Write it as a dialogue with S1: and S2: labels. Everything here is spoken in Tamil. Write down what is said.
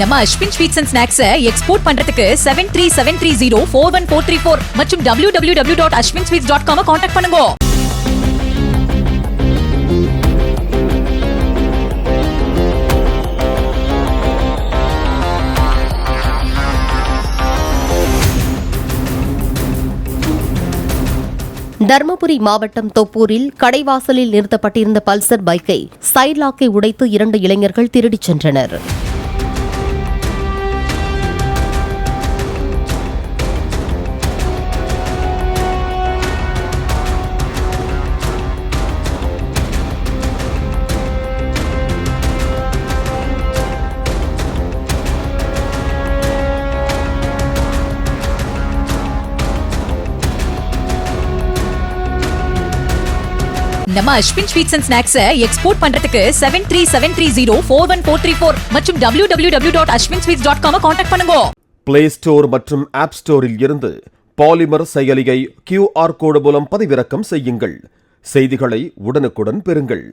S1: நம்ம Ashwin sweets and snacks export பண்றதுக்கு 7373041434 மற்றும் www.ashwinsweets.com கான்டாக்ட் பண்ணுங்க.
S2: தர்மபுரி மாவட்டம் தொப்பூரில் கடைவாசலில் நிறுத்தப்பட்டிருந்த பல்சர் பைக்கை சைட் லாக்கை உடைத்து 2 இளைஞர்கள் திருடிச் சென்றனர்.
S1: நம்ம Ashwin sweets and snacks export பண்றதுக்கு 7373041434 மற்றும் www.ashwinsweets.com கான்டாக்ட் பண்ணுங்க.
S3: பிளே ஸ்டோர் மற்றும் ஆப் ஸ்டோரில் இருந்து பாலிமர் செயலியை QR கோடு மூலம் பதிவிறக்கம் செய்யுங்கள். செய்திகளை உடனுக்குடன் பெறுங்கள்.